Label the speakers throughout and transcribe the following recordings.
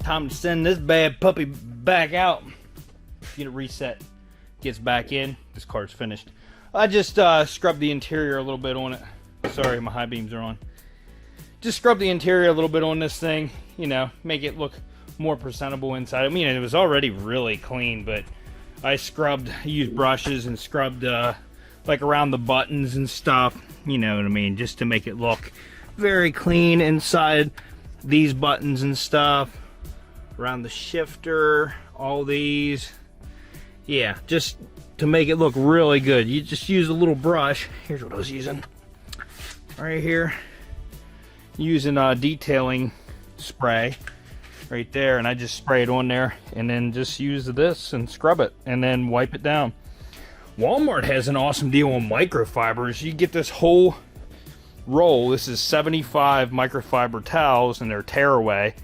Speaker 1: Time to send this bad puppy back out. Get it reset. Gets back in. This car's finished. I just scrubbed the interior a little bit on it. Sorry, my high beams are on. Just scrub the interior a little bit on this thing. You know, make it look more presentable inside. I mean, it was already really clean, but I used brushes and scrubbed like around the buttons and stuff. You know what I mean? Just to make it look very clean inside these buttons and stuff. Around the shifter, all these. Yeah, just to make it look really good. You just use a little brush. Here's what I was using. Right here. Using detailing spray right there, and I just spray it on there and then just use this and scrub it and then wipe it down. Walmart has an awesome deal on microfibers. You get this whole roll. This is 75 microfiber towels, and they're tearaway.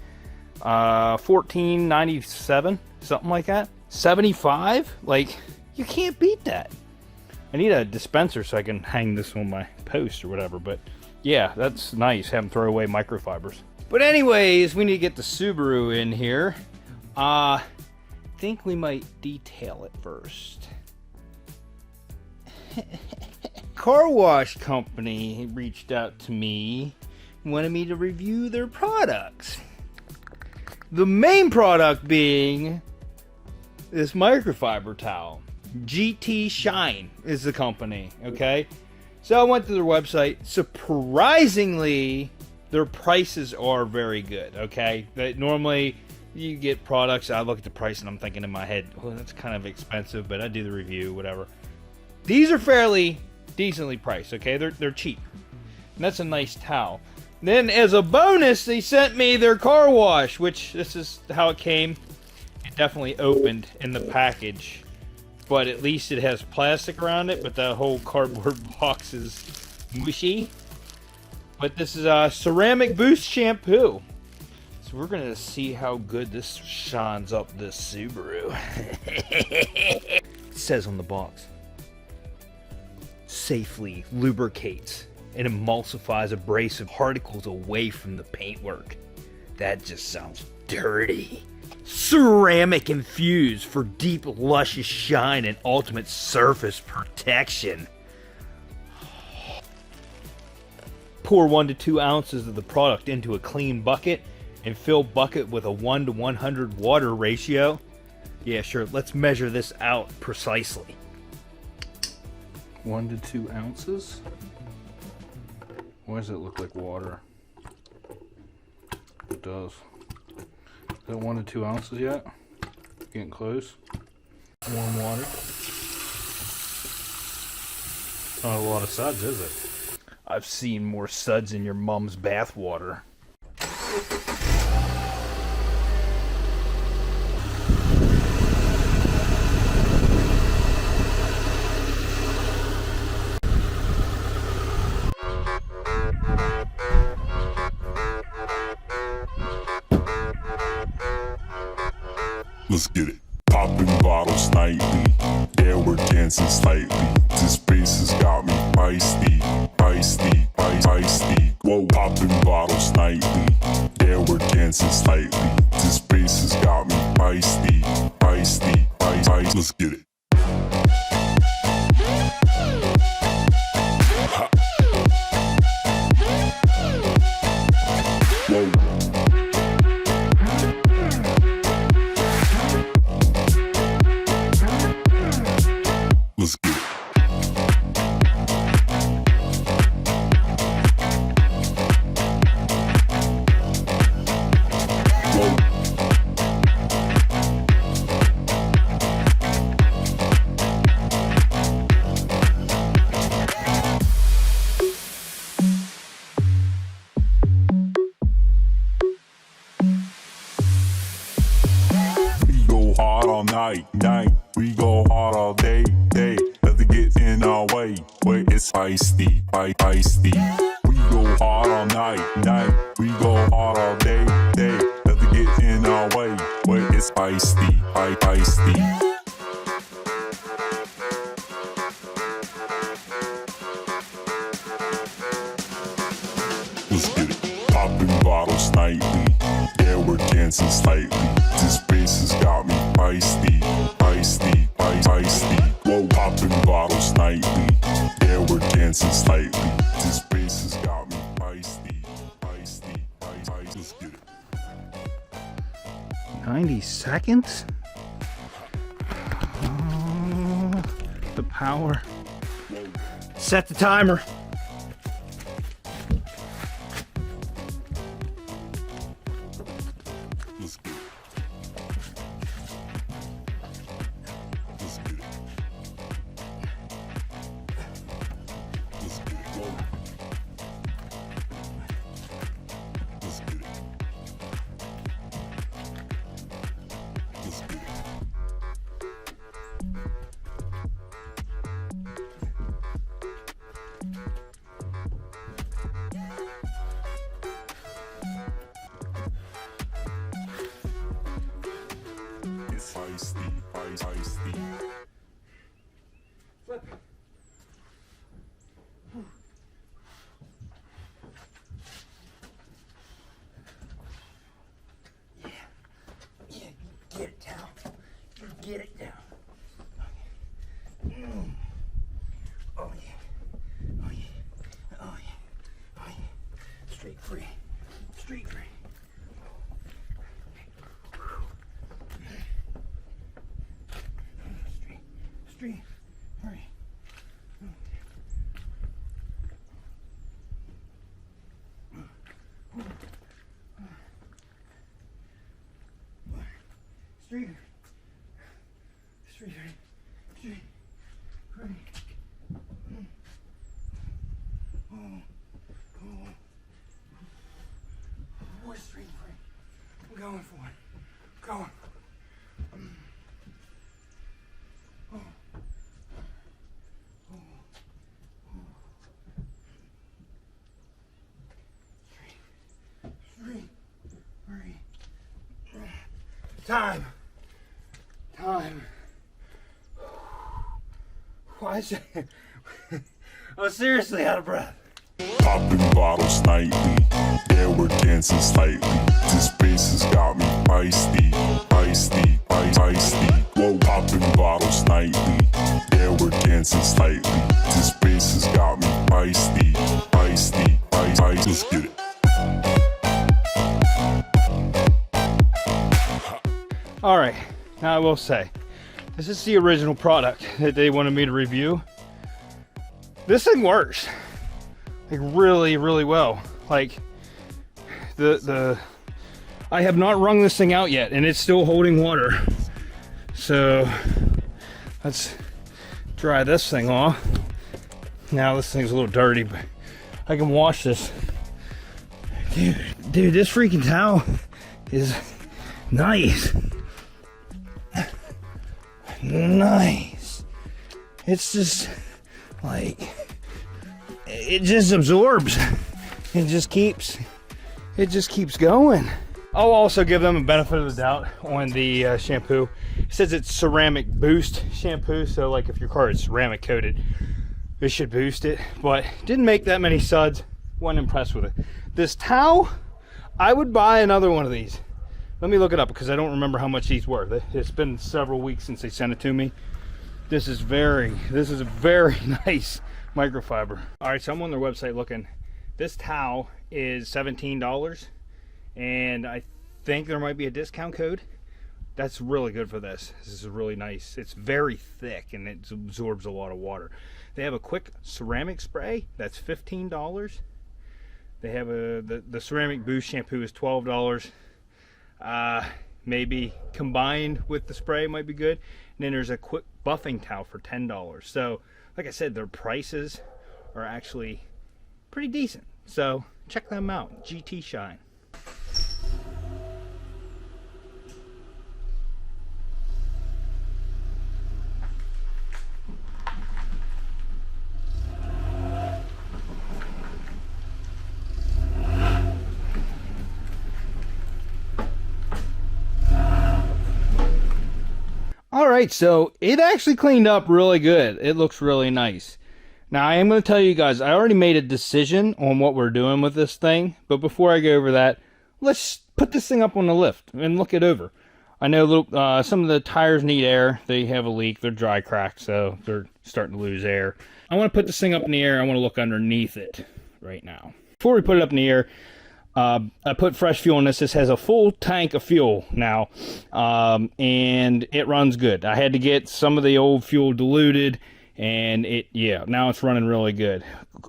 Speaker 1: $14.97, something like that. 75? Like, you can't beat that. I need a dispenser so I can hang this on my post or whatever, but yeah, that's nice, having throwaway microfibers. But anyways, we need to get the Subaru in here. I think we might detail it first. Car wash company reached out to me, wanted me to review their products. The main product being this microfiber towel. GT Shine is the company, okay? So I went to their website. Surprisingly, their prices are very good, okay? Normally, you get products, I look at the price and I'm thinking in my head, well, that's kind of expensive, but I do the review, whatever. These are fairly decently priced, okay? They're cheap. And that's a nice towel. Then, as a bonus, they sent me their car wash, which this is how it came. It definitely opened in the package, but at least it has plastic around it, but the whole cardboard box is mushy. But this is a ceramic boost shampoo. So we're gonna see how good this shines up this Subaru. It says on the box, safely lubricates and emulsifies abrasive particles away from the paintwork. That just sounds dirty. Ceramic infused for deep, luscious shine and ultimate surface protection. Pour 1 to 2 ounces of the product into a clean bucket and fill bucket with a 1 to 100 water ratio. Yeah, sure, let's measure this out precisely. 1 to 2 ounces? Why does it look like water? It does. Is that 1 to 2 ounces yet? Getting close. Warm water. Not a lot of suds, is it? I've seen more suds in your mom's bath water.
Speaker 2: Let's get it. Popping bottles nightly. Yeah, we're dancing slightly. This bass has got me feisty, feisty, feisty. Whoa, popping bottles nightly. Yeah, we're dancing slightly. This bass has got me feisty, feisty, feisty. Let's get it. Ha. Whoa. Let's get it. Whoa. We go hard all night. We go hard all day. Nothing gets in our way. It's feisty, feisty. We go hard all night. We go hard all day. Nothing gets in our way. It's feisty, feisty. Let's get it. Popping bottles nightly. Yeah, we're dancing slightly. This bass has got me feisty, feisty, feisty. Whoa, popping bottles nightly. Yeah, we're dancing slightly. This bass has got me feisty, feisty, feisty. Let's get it.
Speaker 1: 90 seconds? The power. Set the timer.
Speaker 2: Let's get it. Let's get it. Let's get it. Whoa. Let's get it. Let's get it. It's feisty, feisty.
Speaker 1: Flip. Yeah, get it down. Get it down. Oh yeah. Oh yeah. Oh yeah. Oh yeah. Straight free. Straight free. Straight. Hurry. Straight. Straight. Straight. Hurry. More straight free. I'm going for it. Going. Time. Why is it? I was seriously out of breath.
Speaker 2: Popping bottles nightly. Yeah, we're dancing slightly. This bass has got me feisty, feisty, feisty. Whoa, popping bottles nightly. Yeah, we're dancing slightly. This bass has got me feisty, feisty, feisty. Let's get it.
Speaker 1: All right, now I will say, this is the original product that they wanted me to review. This thing works, like really, really well. Like I have not wrung this thing out yet, and it's still holding water. So let's dry this thing off. Now this thing's a little dirty, but I can wash this. Dude, this freaking towel is nice. Nice. It's just like, it just absorbs. It just keeps going. I'll also give them a benefit of the doubt on the shampoo. It says it's ceramic boost shampoo, so like if your car is ceramic coated, it should boost it, but didn't make that many suds. Wasn't impressed with it. This towel, I would buy another one of these. Let me look it up because I don't remember how much these were. It's been several weeks since they sent it to me. This is a very nice microfiber. All right, so I'm on their website looking. This towel is $17, and I think there might be a discount code. That's really good for this. This is really nice. It's very thick and it absorbs a lot of water. They have a quick ceramic spray that's $15. They have the ceramic boost shampoo is $12. Maybe combined with the spray might be good. And then there's a quick buffing towel for $10. So like I said, their prices are actually pretty decent. So check them out. GT Shine. Alright, so it actually cleaned up really good. It looks really nice. Now, I am going to tell you guys, I already made a decision on what we're doing with this thing. But before I go over that, let's put this thing up on the lift and look it over. I know some of the tires need air. They have a leak. They're dry cracked, so they're starting to lose air. I want to put this thing up in the air. I want to look underneath it right now. Before we put it up in the air, I put fresh fuel in this. This has a full tank of fuel now, and it runs good. I had to get some of the old fuel diluted, and now it's running really good.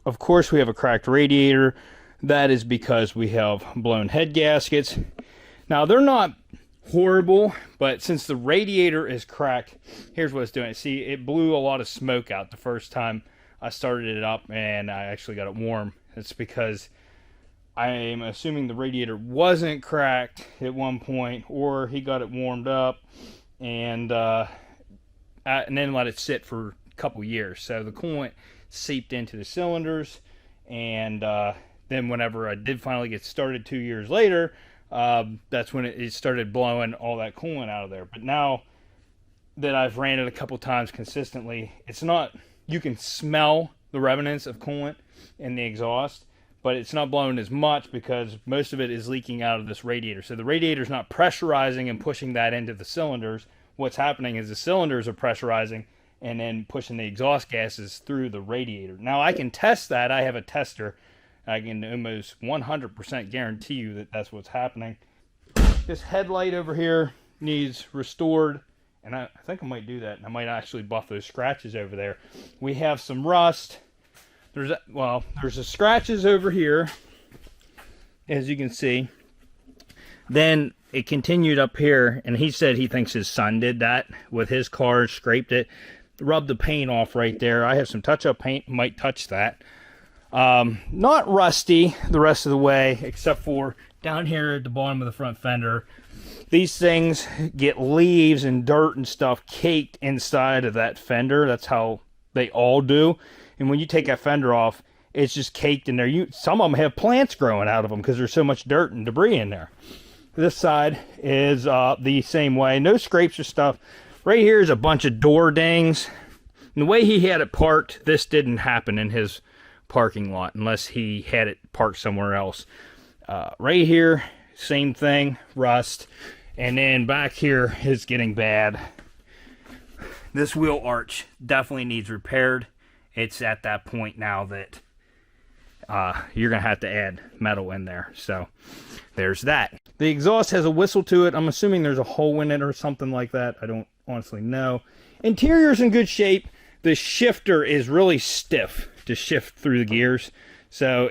Speaker 1: Of course, we have a cracked radiator. That is because we have blown head gaskets. Now, they're not horrible, but since the radiator is cracked, here's what it's doing. See, it blew a lot of smoke out the first time I started it up, and I actually got it warm. It's because I'm assuming the radiator wasn't cracked at one point, or he got it warmed up and then let it sit for a couple years. So the coolant seeped into the cylinders, and then whenever I did finally get started 2 years later, that's when it started blowing all that coolant out of there. But now that I've ran it a couple times consistently, it's not, you can smell the remnants of coolant in the exhaust, but it's not blowing as much because most of it is leaking out of this radiator. So the radiator's not pressurizing and pushing that into the cylinders. What's happening is the cylinders are pressurizing and then pushing the exhaust gases through the radiator. Now I can test that. I have a tester. I can almost 100% guarantee you that that's what's happening. This headlight over here needs restored, and I think I might do that. And I might actually buff those scratches over there. We have some rust. There's the scratches over here, as you can see. Then it continued up here, and he said he thinks his son did that with his car, scraped it, rubbed the paint off right there. I have some touch-up paint, might touch that. Not rusty the rest of the way, except for down here at the bottom of the front fender. These things get leaves and dirt and stuff caked inside of that fender. That's how they all do. And when you take that fender off, it's just caked in there. Some of them have plants growing out of them because there's so much dirt and debris in there. This side is the same way. No scrapes or stuff. Right here is a bunch of door dings. And the way he had it parked, this didn't happen in his parking lot unless he had it parked somewhere else. Right here, same thing, rust. And then back here is getting bad. This wheel arch definitely needs repaired. It's at that point now that you're going to have to add metal in there. So there's that. The exhaust has a whistle to it. I'm assuming there's a hole in it or something like that. I don't honestly know. Interior's in good shape. The shifter is really stiff to shift through the gears. So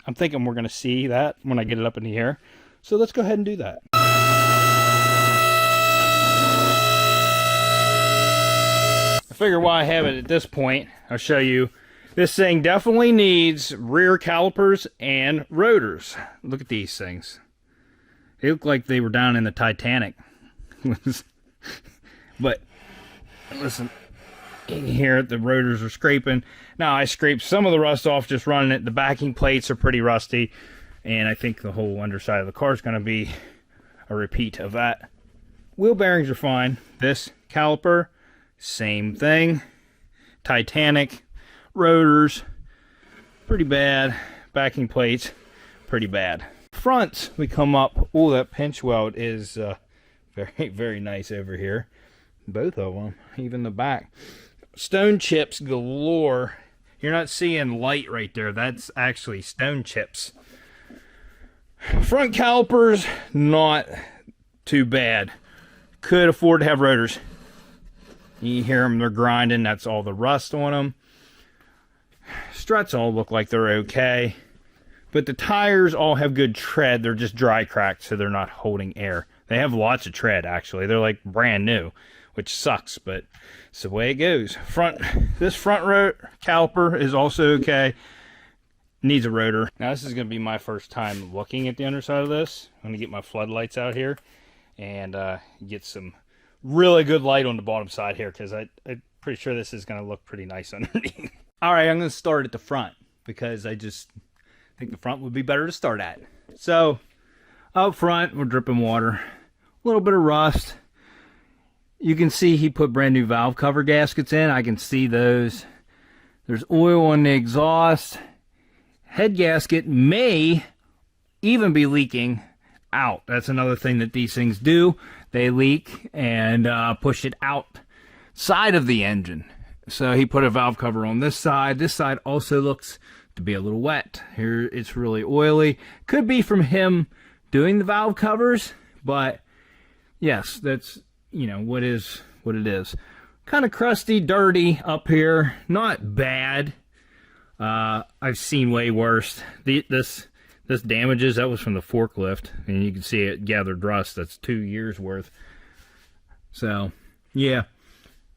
Speaker 1: I'm thinking we're going to see that when I get it up in the air. So let's go ahead and do that. I figure while I have it at this point, I'll show you. This thing definitely needs rear calipers and rotors. Look at these things. They look like they were down in the Titanic. But listen, you can hear it, the rotors are scraping. Now I scraped some of the rust off just running it. The backing plates are pretty rusty, and I think the whole underside of the car is going to be a repeat of that. Wheel bearings are fine. This caliper, same thing. Titanic. Rotors, pretty bad. Backing plates, pretty bad. Front, we come up. Oh, that pinch weld is very, very nice over here. Both of them, even the back. Stone chips galore. You're not seeing light right there. That's actually stone chips. Front calipers, not too bad. Could afford to have rotors. You hear them, they're grinding. That's all the rust on them. Struts all look like they're okay. But the tires all have good tread. They're just dry cracked, so they're not holding air. They have lots of tread, actually. They're like brand new, which sucks, but it's the way it goes. This front caliper is also okay. Needs a rotor. Now, this is going to be my first time looking at the underside of this. I'm going to get my floodlights out here and get some really good light on the bottom side here, because I'm pretty sure this is going to look pretty nice underneath. All right, I'm going to start at the front because I just think the front would be better to start at. So, out front, we're dripping water. A little bit of rust. You can see he put brand new valve cover gaskets in. I can see those. There's oil on the exhaust. Head gasket may even be leaking out. That's another thing that these things do. They leak and push it outside of the engine. So he put a valve cover on this side. This side also looks to be a little wet. Here it's really oily. Could be from him doing the valve covers, but yes, that's, you know, what it is. Kind of crusty, dirty up here. Not bad. I've seen way worse. This damages, that was from the forklift, and you can see it gathered rust. That's 2 years worth. So, yeah.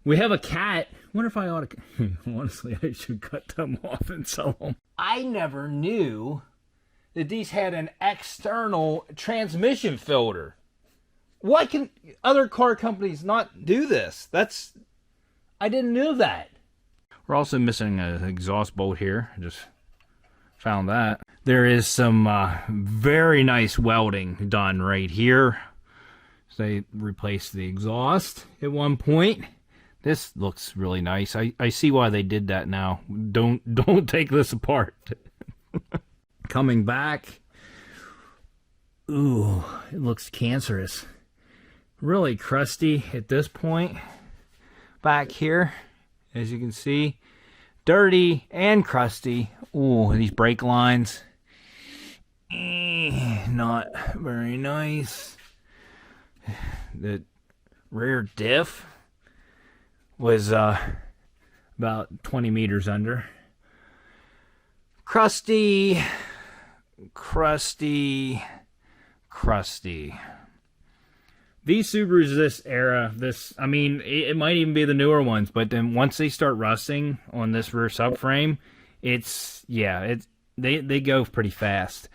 Speaker 1: We have a cat. Wonder if I ought to... Honestly, I should cut them off and sell them. I never knew that these had an external transmission filter. Why can other car companies not do this? I didn't know that. We're also missing an exhaust bolt here. I just found that. There is some very nice welding done right here. So they replaced the exhaust at one point. This looks really nice. I see why they did that now. Don't take this apart. Coming back. Ooh, it looks cancerous. Really crusty at this point. Back here, as you can see, dirty and crusty. Ooh, these brake lines. Not very nice. The rear diff was about 20 meters under. Crusty. These Subarus this era, I mean, it might even be the newer ones, but then once they start rusting on this rear subframe, they go pretty fast.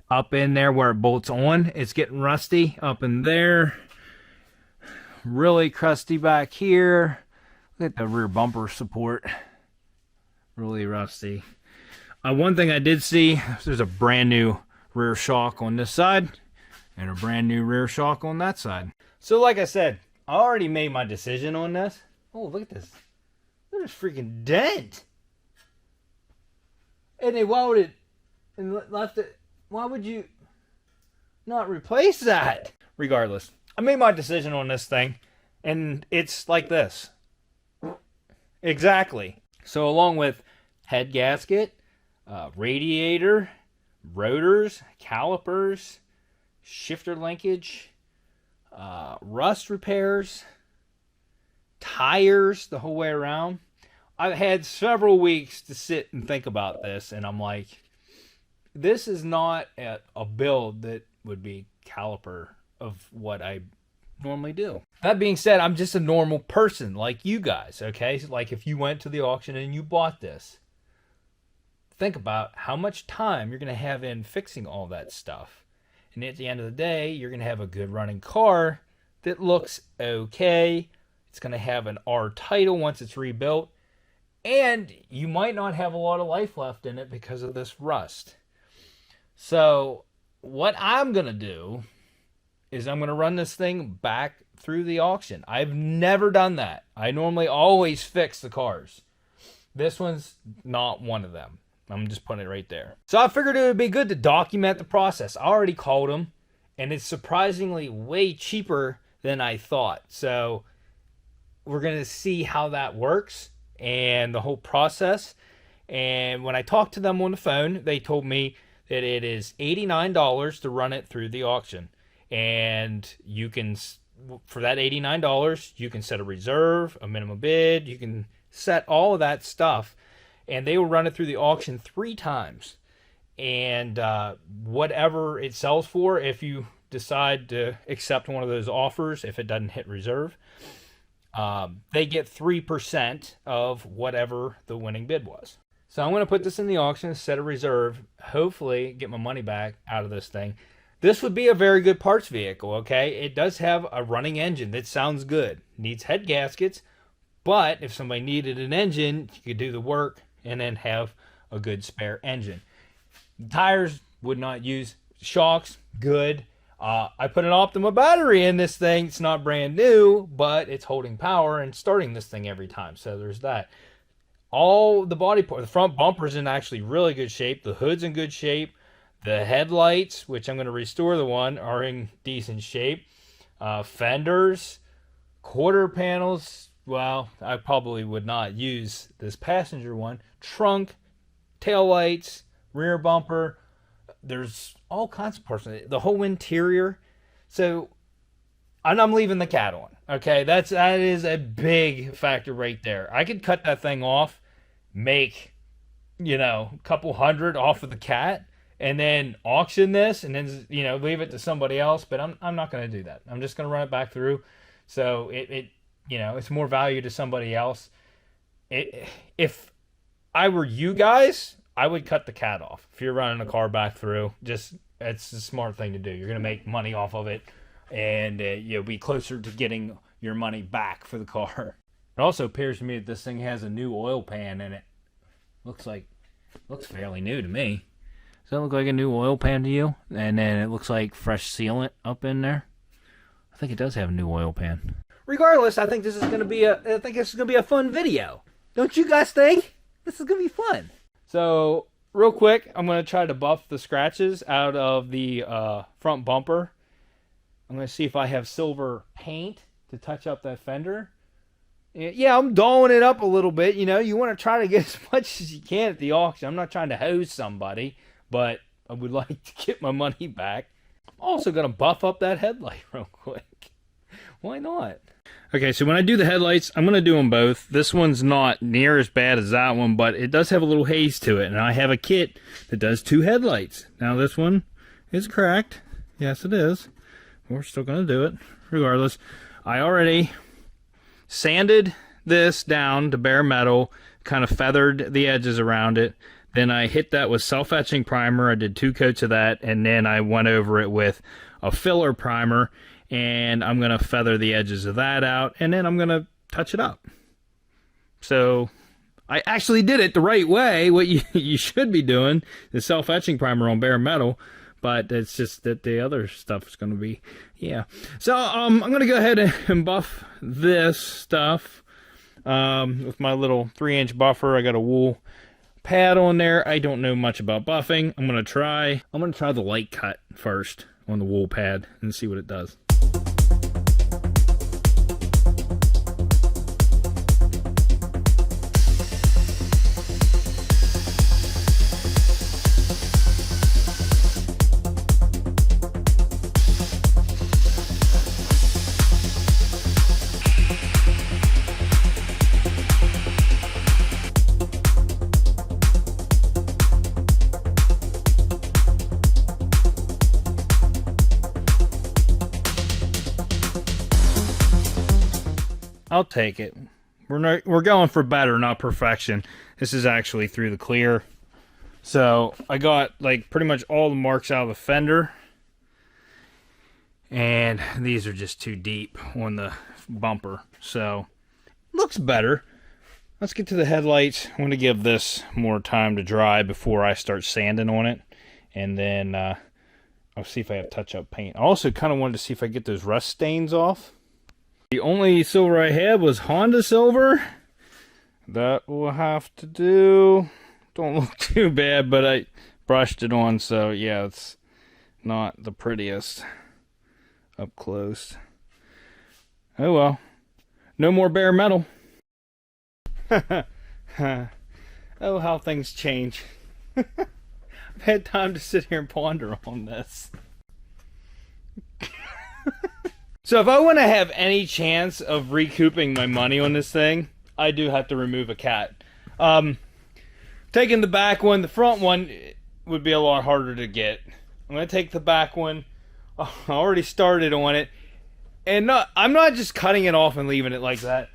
Speaker 1: Up in there where it bolts on, it's getting rusty. Up in there, really crusty back here. Look at the rear bumper support, really rusty. One thing I did see, there's a brand new rear shock on this side and a brand new rear shock on that side. So like I said, I already made my decision on this. Oh, look at this. Look at this freaking dent. And they welded and left it. Why would you not replace that? Regardless, I made my decision on this thing, and it's like this. Exactly. So along with head gasket, radiator, rotors, calipers, shifter linkage, rust repairs, tires the whole way around. I've had several weeks to sit and think about this, and I'm like, this is not a build that would be caliper of what I normally do. That being said, I'm just a normal person like you guys, okay? Like if you went to the auction and you bought this, think about how much time you're going to have in fixing all that stuff. And at the end of the day, you're going to have a good running car that looks okay. It's going to have an R title once it's rebuilt. And you might not have a lot of life left in it because of this rust. So what I'm going to do is I'm going to run this thing back through the auction. I've never done that. I normally always fix the cars. This one's not one of them. I'm just putting it right there. So I figured it would be good to document the process. I already called them, and it's surprisingly way cheaper than I thought. So we're going to see how that works and the whole process. And when I talked to them on the phone, they told me that it is $89 to run it through the auction. And you can, for that $89, you can set a reserve, a minimum bid. You can set all of that stuff. And they will run it through the auction 3 times. And whatever it sells for, if you decide to accept one of those offers, if it doesn't hit reserve, they get 3% of whatever the winning bid was. So I'm going to put this in the auction, set a reserve, hopefully get my money back out of this thing. This would be a very good parts vehicle, okay? It does have a running engine that sounds good. Needs head gaskets, but if somebody needed an engine, you could do the work and then have a good spare engine. Tires would not use. Shocks, good. I put an Optima battery in this thing. It's not brand new, but it's holding power and starting this thing every time. So there's that. All the body part, the front bumper's in actually really good shape. The hood's in good shape. The headlights, which I'm going to restore the one, are in decent shape. Fenders, quarter panels, well, I probably would not use this passenger one. Trunk, tail lights, rear bumper. There's all kinds of parts of it. The whole interior. So, and I'm leaving the cat on. Okay, that is a big factor right there. I could cut that thing off, make, a couple hundred off of the cat, and then auction this, and then leave it to somebody else. But I'm not going to do that. I'm just going to run it back through. So it's more value to somebody else. If I were you guys, I would cut the cat off. If you're running a car back through, it's a smart thing to do. You're going to make money off of it, and you'll be closer to getting your money back for the car. It also appears to me that this thing has a new oil pan in it. Looks fairly new to me. Does that look like a new oil pan to you? And then it looks like fresh sealant up in there. I think it does have a new oil pan. Regardless, I think this is gonna be a fun video. Don't you guys think? This is gonna be fun. So, real quick, I'm gonna try to buff the scratches out of the front bumper. I'm gonna see if I have silver paint to touch up that fender. Yeah, I'm dolling it up a little bit. You want to try to get as much as you can at the auction. I'm not trying to hose somebody, but I would like to get my money back. I'm also going to buff up that headlight real quick. Why not? Okay, so when I do the headlights, I'm going to do them both. This one's not near as bad as that one, but it does have a little haze to it. And I have a kit that does 2 headlights. Now this one is cracked. Yes, it is. We're still going to do it regardless. I already sanded this down to bare metal, kind of feathered the edges around it. Then I hit that with self-etching primer. I did 2 coats of that, and then I went over it with a filler primer, and I'm going to feather the edges of that out, and then I'm going to touch it up. So I actually did it the right way. What you should be doing is self-etching primer on bare metal, but it's just that the other stuff is going to be, yeah. So I'm going to go ahead and buff this stuff with my little 3-inch buffer. I got a wool pad on there. I don't know much about buffing. I'm going to try the light cut first on the wool pad and see what it does. I'll take it. We're going for better, not perfection. This is actually through the clear. So I got like pretty much all the marks out of the fender. And these are just too deep on the bumper. So looks better. Let's get to the headlights. I'm going to give this more time to dry before I start sanding on it. And then I'll see if I have touch-up paint. I also kind of wanted to see if I get those rust stains off. The only silver I had was Honda silver. That will have to do. Don't look too bad, but I brushed it on, so yeah, it's not the prettiest up close. Oh well. No more bare metal. Oh, how things change. I've had time to sit here and ponder on this. So if I want to have any chance of recouping my money on this thing, I do have to remove a cat. Taking the back one, the front one would be a lot harder to get. I'm going to take the back one. I already started on it. And I'm not just cutting it off and leaving it like that.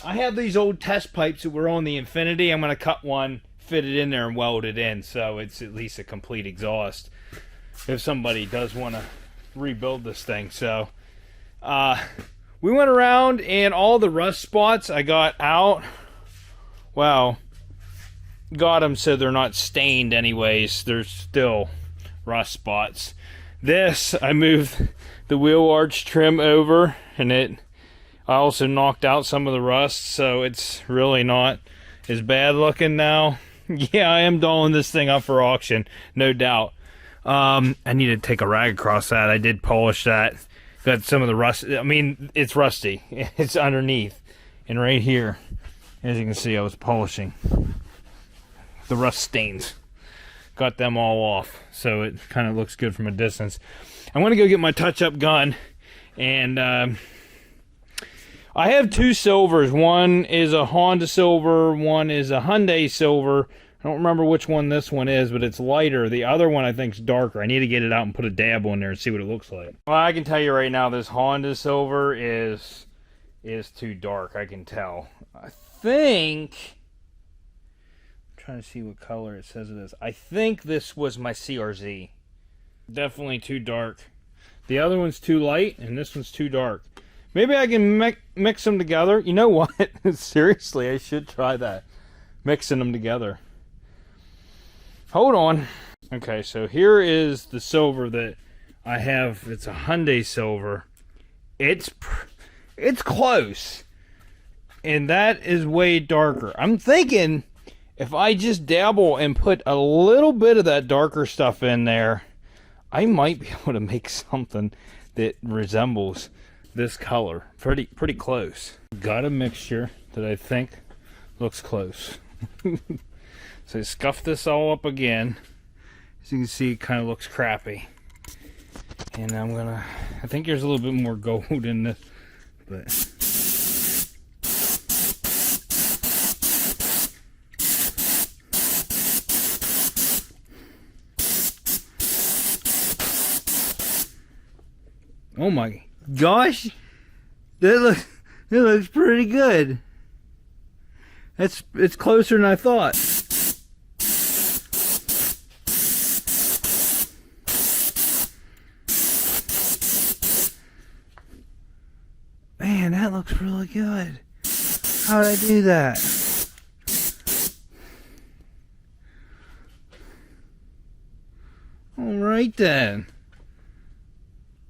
Speaker 1: I have these old test pipes that were on the Infinity. I'm going to cut one, fit it in there, and weld it in, so it's at least a complete exhaust if somebody does want to rebuild this thing. So we went around, and all the rust spots I got out, well, got them so they're not stained anyways. There's still rust spots. This, I moved the wheel arch trim over, and I also knocked out some of the rust, so it's really not as bad looking now. Yeah, I am dolling this thing up for auction, no doubt. I need to take a rag across that. I did polish that. Got some of the rust. I mean, it's rusty. It's underneath. And right here, as you can see, I was polishing the rust stains. Got them all off, so it kind of looks good from a distance. I'm going to go get my touch-up gun, and I have two silvers. One is a Honda silver, one is a Hyundai silver. I don't remember which one this one is, but it's lighter. The other one I think is darker. I need to get it out and put a dab on there and see what it looks like. Well, I can tell you right now, this Honda silver is too dark. I can tell. I think, I'm trying to see what color it says it is. I think this was my CRZ. Definitely too dark. The other one's too light, and this one's too dark. Maybe I can mix them together. You know what? Seriously, I should try that. Mixing them together. Hold on. Okay, so here is the silver that I have. It's a Hyundai silver. It's close. And that is way darker. I'm thinking if I just dabble and put a little bit of that darker stuff in there, I might be able to make something that resembles this color. Pretty close. Got a mixture that I think looks close. So scuff this all up again. As you can see, it kind of looks crappy. And I think there's a little bit more gold in this, but oh my gosh, it looks pretty good. It's closer than I thought. Man, that looks really good. How did I do that? Alright then.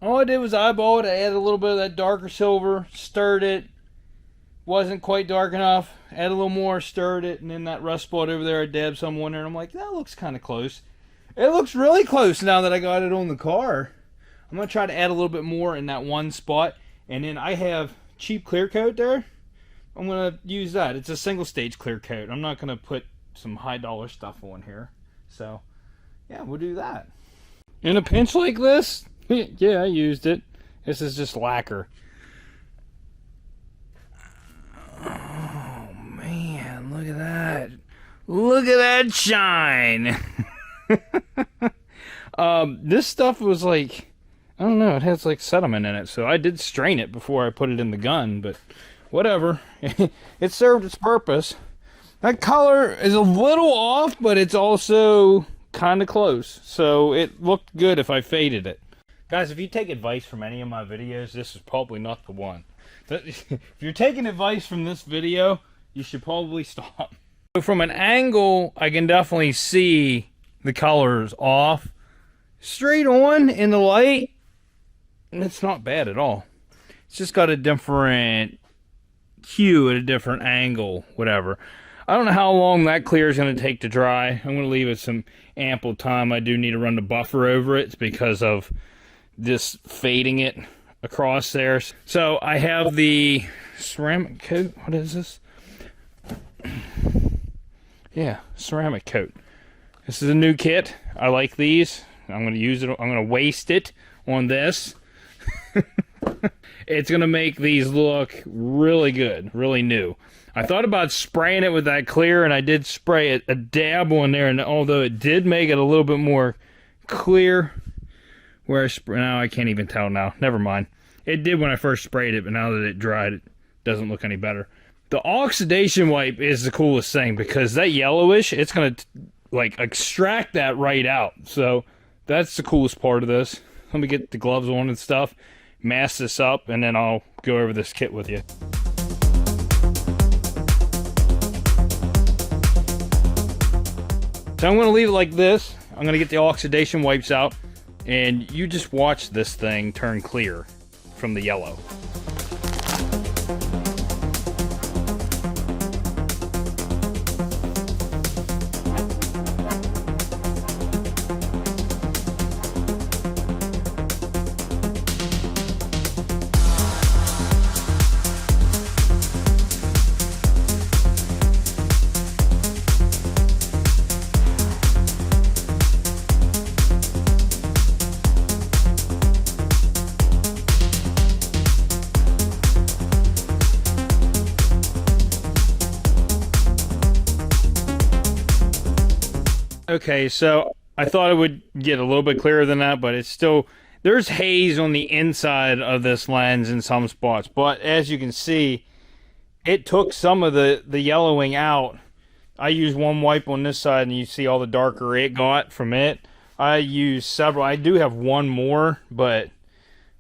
Speaker 1: All I did was eyeball it. I added a little bit of that darker silver, stirred it. Wasn't quite dark enough. Add a little more, stirred it, and then that rust spot over there, I dabbed some on there, and I'm like, that looks kind of close. It looks really close now that I got it on the car. I'm going to try to add a little bit more in that one spot. And then I have cheap clear coat there. I'm going to use that. It's a single stage clear coat. I'm not going to put some high dollar stuff on here. So, yeah, we'll do that. In a pinch like this, yeah, I used it. This is just lacquer. Oh, man, look at that. Look at that shine. This stuff was like, I don't know, it has like sediment in it, so I did strain it before I put it in the gun, but whatever. It served its purpose. That color is a little off, but it's also kind of close, so it looked good if I faded it. Guys, if you take advice from any of my videos, this is probably not the one. If you're taking advice from this video, you should probably stop. So from an angle, I can definitely see the colors off. Straight on in the light, it's not bad at all. It's just got a different hue at a different angle, whatever. I don't know how long that clear is going to take to dry. I'm going to leave it some ample time. I do need to run the buffer over it. It's because of this fading it across there. So I have the ceramic coat. What is this? Yeah, ceramic coat. This is a new kit. I like these. I'm going to use it. I'm going to waste it on this. It's going to make these look really good, really new. I thought about spraying it with that clear, and I did spray it, a dab on there, and although it did make it a little bit more clear, where now I can't even tell now. Never mind. It did when I first sprayed it, but now that it dried, it doesn't look any better. The oxidation wipe is the coolest thing, because that yellowish, it's going to like extract that right out. So that's the coolest part of this. Let me get the gloves on and stuff, mask this up, and then I'll go over this kit with you. So I'm going to leave it like this. I'm going to get the oxidation wipes out, and you just watch this thing turn clear from the yellow. Okay, so I thought it would get a little bit clearer than that, but it's still, there's haze on the inside of this lens in some spots. But as you can see, it took some of the yellowing out. I used one wipe on this side, and you see all the darker it got from it. I used several. I do have one more, but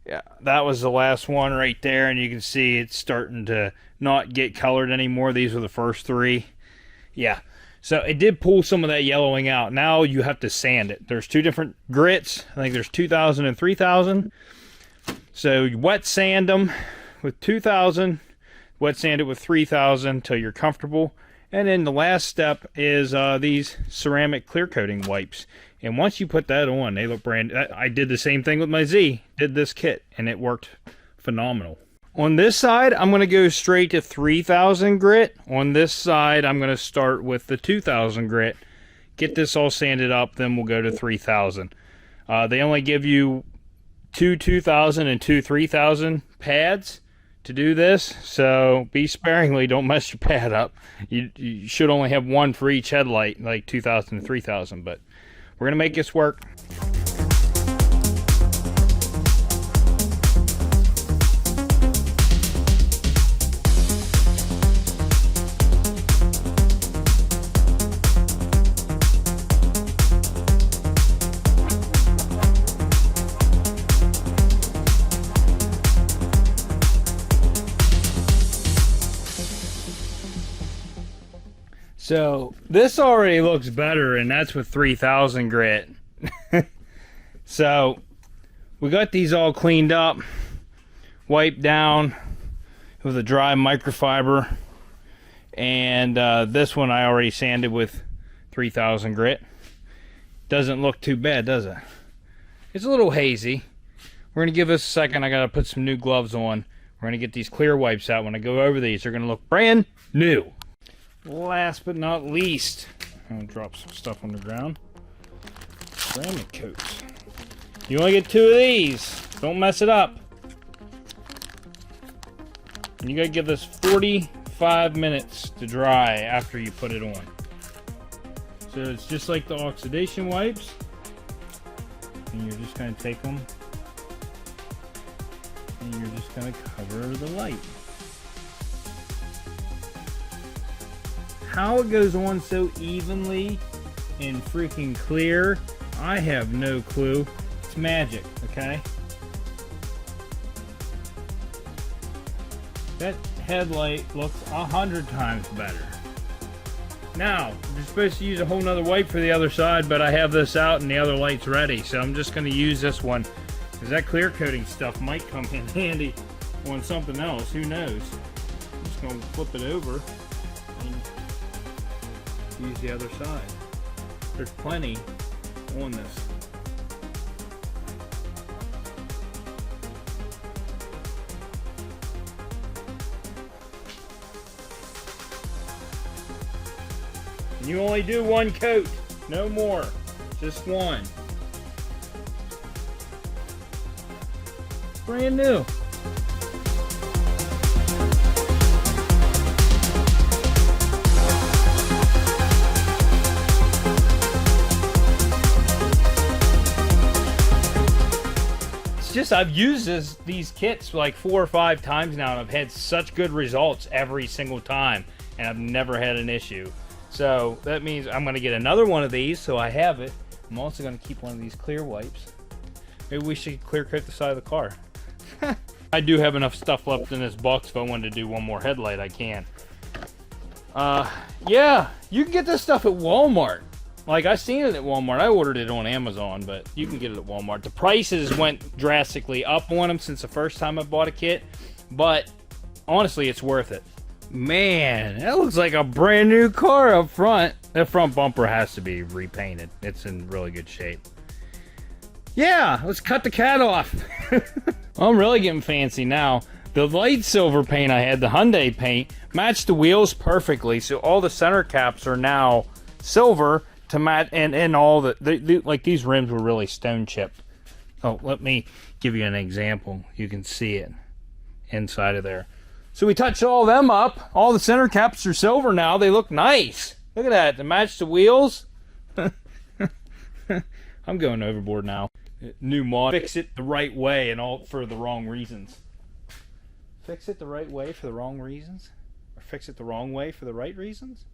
Speaker 1: yeah, that was the last one right there, and you can see it's starting to not get colored anymore. These were the first three. Yeah, so it did pull some of that yellowing out. Now you have to sand it. There's two different grits. I think there's 2,000 and 3,000. So you wet sand them with 2,000, wet sand it with 3,000 until you're comfortable. And then the last step is these ceramic clear coating wipes. And once you put that on, they look brand. I did the same thing with my Z. Did this kit, and it worked phenomenal. On this side, I'm going to go straight to 3,000 grit. On this side, I'm going to start with the 2,000 grit. Get this all sanded up, then we'll go to 3,000. They only give you two 2,000 and two 3,000 pads to do this, so be sparingly, don't mess your pad up. You should only have one for each headlight, like 2,000 and 3,000, but we're gonna make this work. So this already looks better, and that's with 3,000 grit. So we got these all cleaned up, wiped down with a dry microfiber, and this one I already sanded with 3,000 grit. Doesn't look too bad, does it? It's a little hazy. We're gonna give this a second. I gotta put some new gloves on. We're gonna get these clear wipes out. When I go over these, they're gonna look brand new. Last but not least, I'm gonna drop some stuff on the ground. Ceramic coats. You only get 2 of these. Don't mess it up. And you gotta give this 45 minutes to dry after you put it on. So it's just like the oxidation wipes. And you're just gonna take them and you're just gonna cover the light. How it goes on so evenly and freaking clear, I have no clue. It's magic, okay? That headlight looks 100 times better. Now, you're supposed to use a whole nother wipe for the other side, but I have this out and the other light's ready, so I'm just going to use this one, because that clear coating stuff might come in handy on something else. Who knows? I'm just going to flip it over and use the other side. There's plenty on this. And you only do one coat, no more, just one. Brand new. Just I've used these kits like 4 or 5 times now, and I've had such good results every single time, and I've never had an issue. So that means I'm going to get another one of these, so I have it. I'm also going to keep one of these clear wipes. Maybe we should clear coat the side of the car. I do have enough stuff left in this box. If I wanted to do one more headlight, I can. Yeah, you can get this stuff at Walmart. Like, I seen it at Walmart. I ordered it on Amazon, but you can get it at Walmart. The prices went drastically up on them since the first time I bought a kit, but honestly, it's worth it. Man, that looks like a brand new car up front. That front bumper has to be repainted. It's in really good shape. Yeah, let's cut the cat off. I'm really getting fancy now. The light silver paint I had, the Hyundai paint, matched the wheels perfectly, so all the center caps are now silver to match, and all the like, these rims were really stone chipped. Oh, let me give you an example. You can see it inside of there. So we touched all them up. All the center caps are silver now. They look nice. Look at that. To match the wheels. I'm going overboard now. New mod. Fix it the right way and all for the wrong reasons. Fix it the right way for the wrong reasons? Or fix it the wrong way for the right reasons?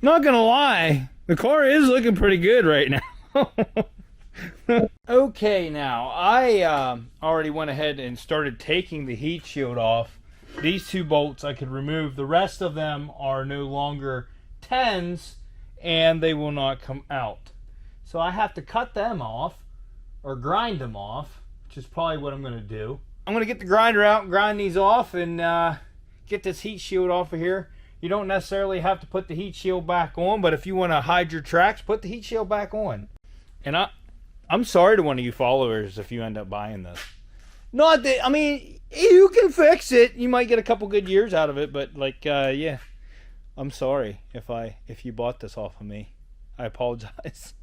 Speaker 1: Not gonna lie, the car is looking pretty good right now. Okay, now I already went ahead and started taking the heat shield off. These two bolts I could remove. The rest of them are no longer 10s and they will not come out. So I have to cut them off or grind them off, which is probably what I'm going to do. I'm going to get the grinder out and grind these off and get this heat shield off of here. You don't necessarily have to put the heat shield back on, but if you want to hide your tracks, put the heat shield back on. And I'm sorry to one of you followers if you end up buying this. Not that, I mean, you can fix it. You might get a couple good years out of it, but like, yeah. I'm sorry if you bought this off of me. I apologize.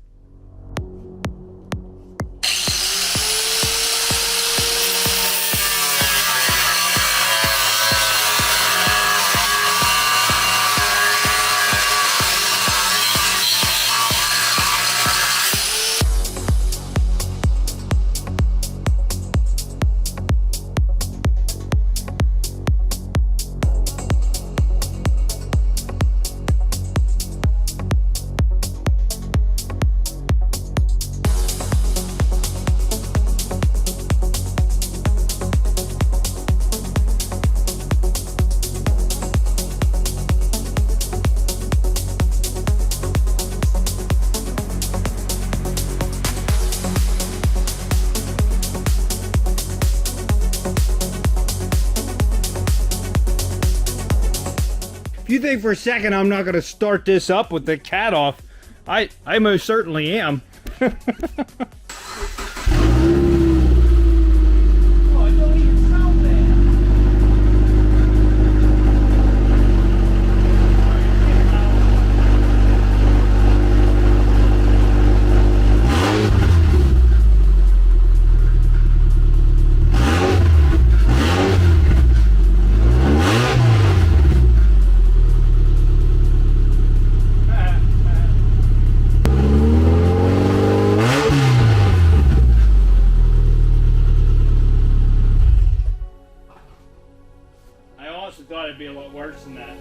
Speaker 1: If you think for a second I'm not going to start this up with the cat off, I most certainly am. Thought it'd be a lot worse than that.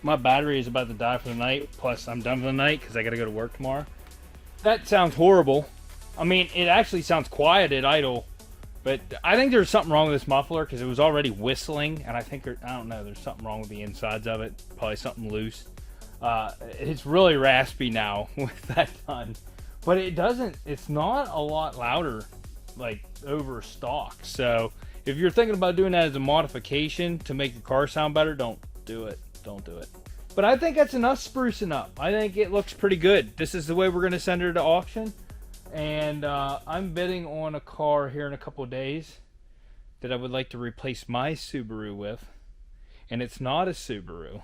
Speaker 1: my battery is about to die for the night, plus I'm done for the night because I gotta go to work tomorrow. That sounds horrible. I mean, it actually sounds quiet at idle, but I think there's something wrong with this muffler because it was already whistling, and I think, I don't know, there's something wrong with the insides of it. Probably something loose. It's really raspy now with that done, but it's not a lot louder, like, over stock. So if you're thinking about doing that as a modification to make your car sound better, don't do it. Don't do it. But I think that's enough sprucing up. I think it looks pretty good. This is the way we're going to send her to auction. And I'm bidding on a car here in a couple of days that I would like to replace my Subaru with. And it's not a Subaru.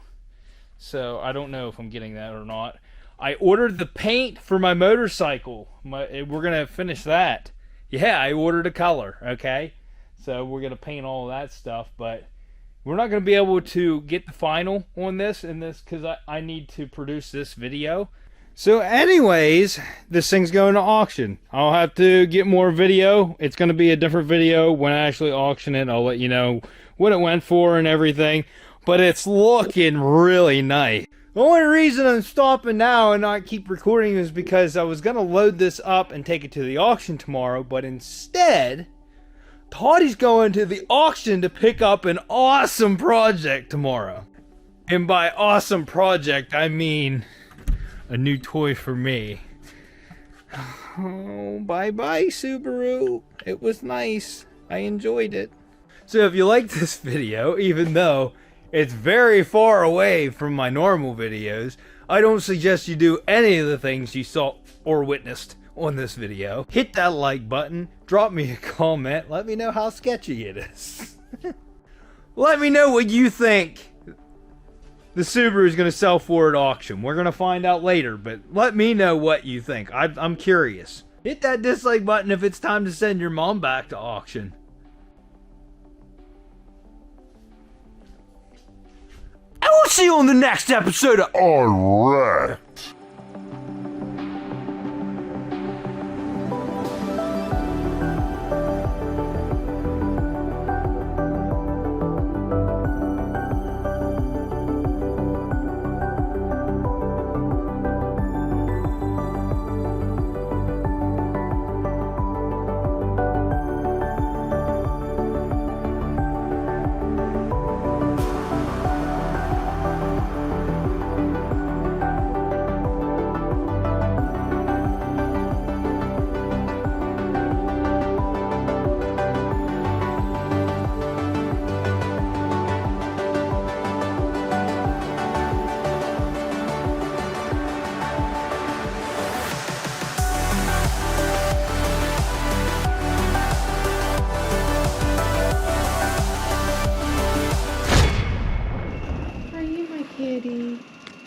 Speaker 1: So I don't know if I'm getting that or not. I ordered the paint for my motorcycle. We're going to finish that. Yeah, I ordered a color, okay? So we're going to paint all of that stuff. But we're not going to be able to get the final on this because I need to produce this video. So anyways, this thing's going to auction. I'll have to get more video. It's going to be a different video when I actually auction it. I'll let you know what it went for and everything. But it's looking really nice. The only reason I'm stopping now and not keep recording is because I was going to load this up and take it to the auction tomorrow. But instead, Toddy's going to the auction to pick up an awesome project tomorrow. And by awesome project, I mean a new toy for me. Oh, bye-bye, Subaru. It was nice. I enjoyed it. So if you like this video, even though it's very far away from my normal videos, I don't suggest you do any of the things you saw or witnessed on this video. Hit that like button, drop me a comment, let me know how sketchy it is. Let me know what you think the Subaru is going to sell for at auction. We're going to find out later, but let me know what you think. I'm curious. Hit that dislike button if it's time to send your mom back to auction. I will see you on the next episode of
Speaker 2: Alright.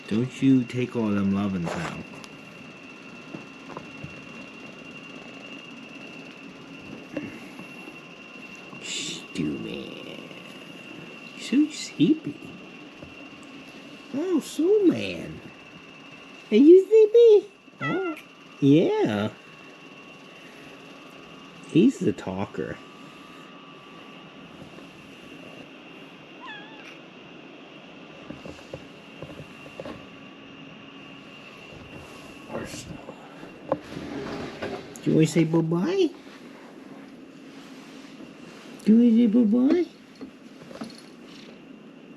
Speaker 1: Don't you take all them lovin's out. Stupid. So sleepy. Oh, so man. Are you sleepy? Oh, yeah. He's the talker. Do you want to say bye-bye? Do you want to say bye-bye?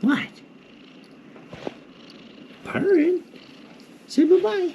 Speaker 1: What? Purring? Say bye-bye.